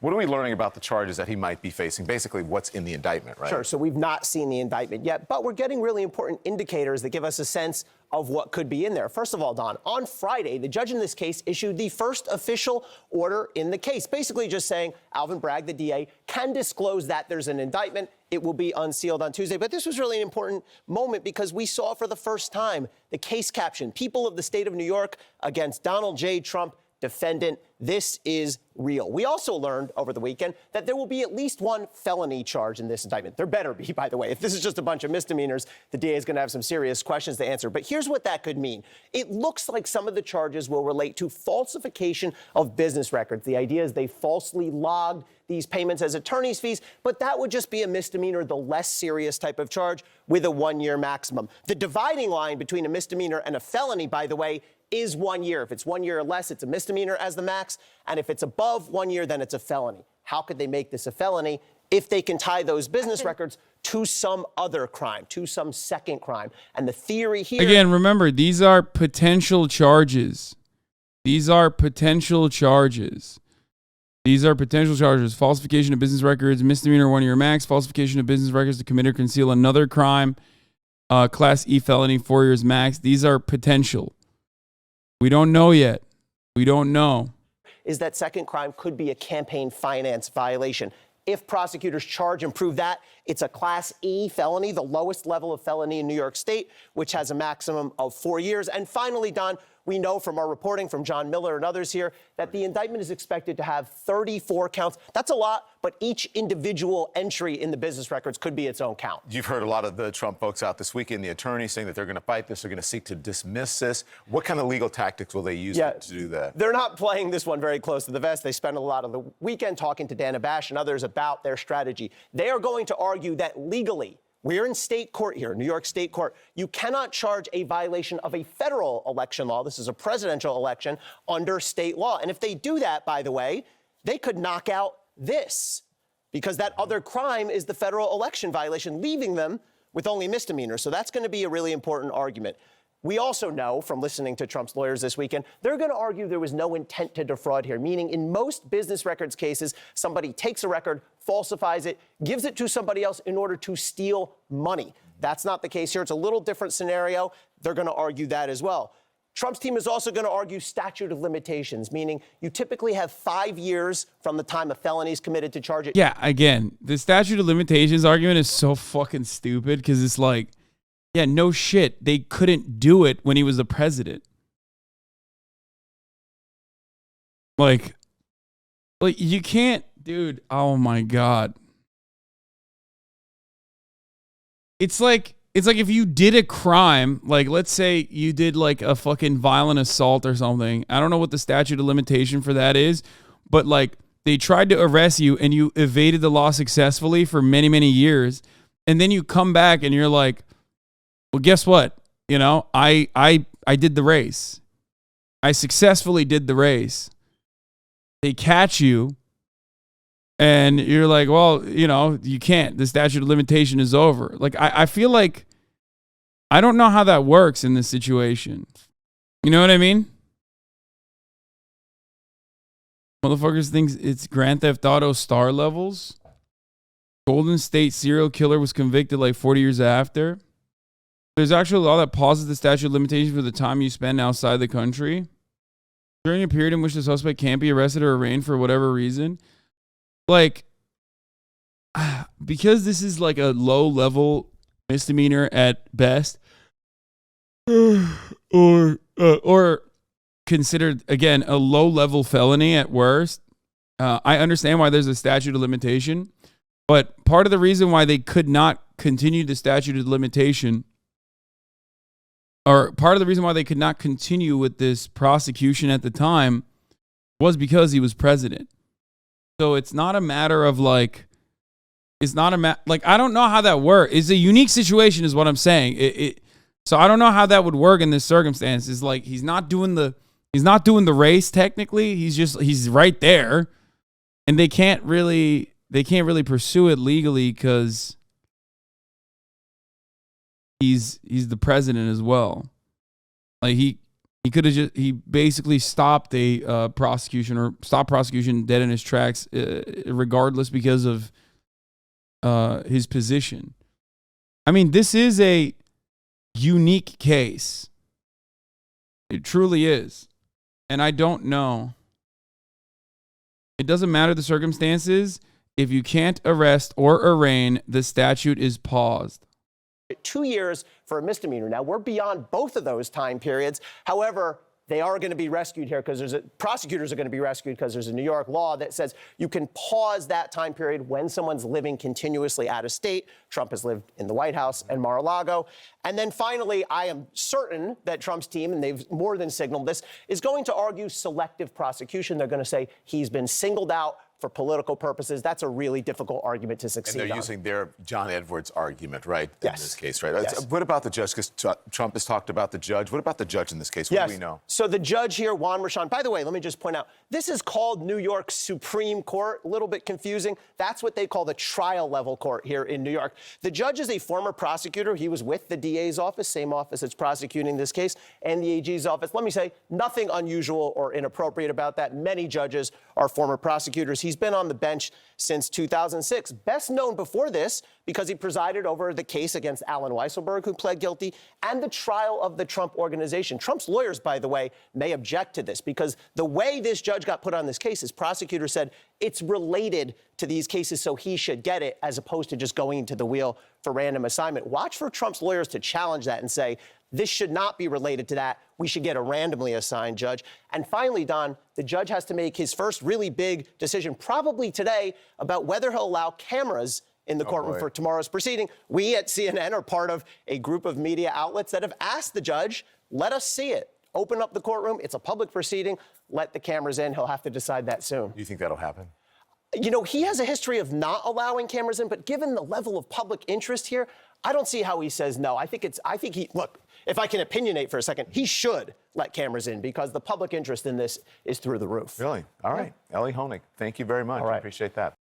What are we learning about the charges that he might be facing? Basically, what's in the indictment, right? Sure. So we've not seen the indictment yet, but we're getting really important indicators that give us a sense of what could be in there. First of all, Don, on Friday, the judge in this case issued the first official order in the case, basically just saying Alvin Bragg, the DA, can disclose that there's an indictment. It will be unsealed on Tuesday. But this was really an important moment because we saw for the first time the case caption, People of the State of New York against Donald J. Trump, defendant. This is real. We also learned over the weekend that there will be at least one felony charge in this indictment. There better be, by the way. If this is just a bunch of misdemeanors, the DA is going to have some serious questions to answer. But here's what that could mean. It looks like some of the charges will relate to falsification of business records. The idea is they falsely logged these payments as attorney's fees, but that would just be a misdemeanor, the less serious type of charge with a 1-year maximum. The dividing line between a misdemeanor and a felony, by the way, is 1 year. If it's 1 year or less, it's a misdemeanor as the max. And if it's above 1 year, then it's a felony. How could they make this a felony? If they can tie those business records to some other crime, to some second crime. And the theory here... Again, remember, these are potential charges. These are potential charges. These are potential charges. Falsification of business records, misdemeanor 1 year max, falsification of business records to commit or conceal another crime, Class E felony, 4 years max. These are potential. We don't know yet. We don't know. Is that second crime could be a campaign finance violation. If prosecutors charge and prove that, it's a Class E felony, the lowest level of felony in New York State, which has a maximum of 4 years. And finally, Don, we know from our reporting from John Miller and others here that the indictment is expected to have 34 counts. That's a lot, but each individual entry in the business records could be its own count. You've heard a lot of the Trump folks out this weekend, the attorneys saying that they're going to fight this, they're going to seek to dismiss this. What kind of legal tactics will they use to do that? They're not playing this one very close to the vest. They spent a lot of the weekend talking to Dana Bash and others about their strategy. They are going to argue that legally, we're in state court here, New York State Court. You cannot charge a violation of a federal election law. This is a presidential election under state law. And if they do that, by the way, they could knock out this because that other crime is the federal election violation, leaving them with only misdemeanors. So that's going to be a really important argument. We also know from listening to Trump's lawyers this weekend, they're going to argue there was no intent to defraud here, meaning in most business records cases, somebody takes a record, falsifies it, gives it to somebody else in order to steal money. That's not the case here. It's a little different scenario. They're going to argue that as well. Trump's team is also going to argue statute of limitations, meaning you typically have 5 years from the time a felony is committed to charge it. Yeah, again, the statute of limitations argument is so fucking stupid because it's like, yeah, no shit. They couldn't do it when he was the president. Like you can't, dude. Oh my God. It's like if you did a crime, like let's say you did like a fucking violent assault or something. I don't know what the statute of limitation for that is, but like they tried to arrest you and you evaded the law successfully for many, many years. And then you come back and you're like, well, guess what? You know, I did the race. I successfully did the race. They catch you and you're like, well, you know, you can't. The statute of limitation is over. Like, I feel like I don't know how that works in this situation. You know what I mean? Motherfuckers think it's Grand Theft Auto star levels. Golden State serial killer was convicted like 40 years after. There's actually a law that pauses the statute of limitations for the time you spend outside the country during a period in which the suspect can't be arrested or arraigned for whatever reason. Like, because this is like a low-level misdemeanor at best, or considered, again, a low-level felony at worst, I understand why there's a statute of limitation, but part of the reason why they could not continue the statute of limitation, or part of the reason why they could not continue with this prosecution at the time, was because he was president. So it's not a matter of like, it's not a like, I don't know how that works. It's a unique situation is what I'm saying. So I don't know how that would work in this circumstance. It's like, he's not doing the race technically. He's right there, and they can't really pursue it legally because he's the president as well. Like he basically stopped a prosecution or stopped prosecution dead in his tracks, regardless because of his position. I mean, this is a unique case. It truly is. And I don't know. It doesn't matter the circumstances. If you can't arrest or arraign, the statute is paused. 2 years for a misdemeanor. Now, we're beyond both of those time periods. However, they are going to be rescued here because prosecutors are going to be rescued because there's a New York law that says you can pause that time period when someone's living continuously out of state. Trump has lived in the White House and Mar-a-Lago. And then finally, I am certain that Trump's team, and they've more than signaled this, is going to argue selective prosecution. They're going to say he's been singled out for political purposes. That's a really difficult argument to succeed And they're on. using their John Edwards argument, right, Yes. in this case, right? Yes. What about the judge? Because Trump has talked about the judge. What about the judge in this case? What do we know? So the judge here, Juan Rashan, by the way, let me just point out, this is called New York Supreme Court. A little bit confusing. That's what they call the trial level court here in New York. The judge is a former prosecutor. He was with the DA's office, same office that's prosecuting this case, and the AG's office. Let me say, nothing unusual or inappropriate about that. Many judges are former prosecutors. He's been on the bench since 2006. Best known before this because he presided over the case against Alan Weisselberg, who pled guilty, and the trial of the Trump Organization. Trump's lawyers, by the way, may object to this because the way this judge got put on this case is prosecutors said it's related to these cases, so he should get it, as opposed to just going into the wheel for random assignment. Watch for Trump's lawyers to challenge that and say, this should not be related to that. We should get a randomly assigned judge. And finally, Don, the judge has to make his first really big decision, probably today, about whether he'll allow cameras in the courtroom for tomorrow's proceeding. We at CNN are part of a group of media outlets that have asked the judge, let us see it. Open up the courtroom. It's a public proceeding. Let the cameras in. He'll have to decide that soon. Do you think that'll happen? You know, he has a history of not allowing cameras in, but given the level of public interest here, I don't see how he says no. I think look, if I can opinionate for a second, he should let cameras in because the public interest in this is through the roof. Really? All right. Elie Honig, thank you very much. All right. I appreciate that.